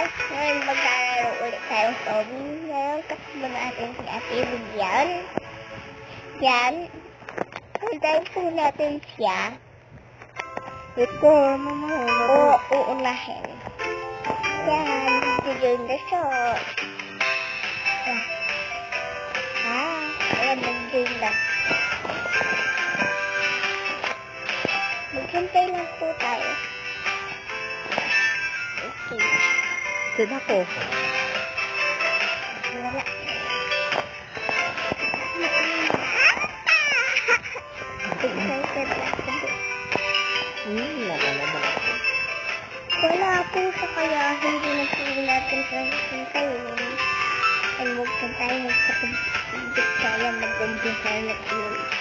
Ngayon maglalaro ulit tayong Toby. Ngayon kasama natin si Ate Lilian. Yan. Hintayin po natin siya. Ito, mamahulog. Uunahin. Yan. Diyan na siya. Ayan, nag-join na. Maghintay lang po tayo. Okay. Saan ako? Wala. Excited na ako. Nakalaban ako. Wala po siya kaya hindi na po natin siya hintayin. Ay, huwag ka tayo magpatubig tayo, mag-umpisa tayo nag-iwi.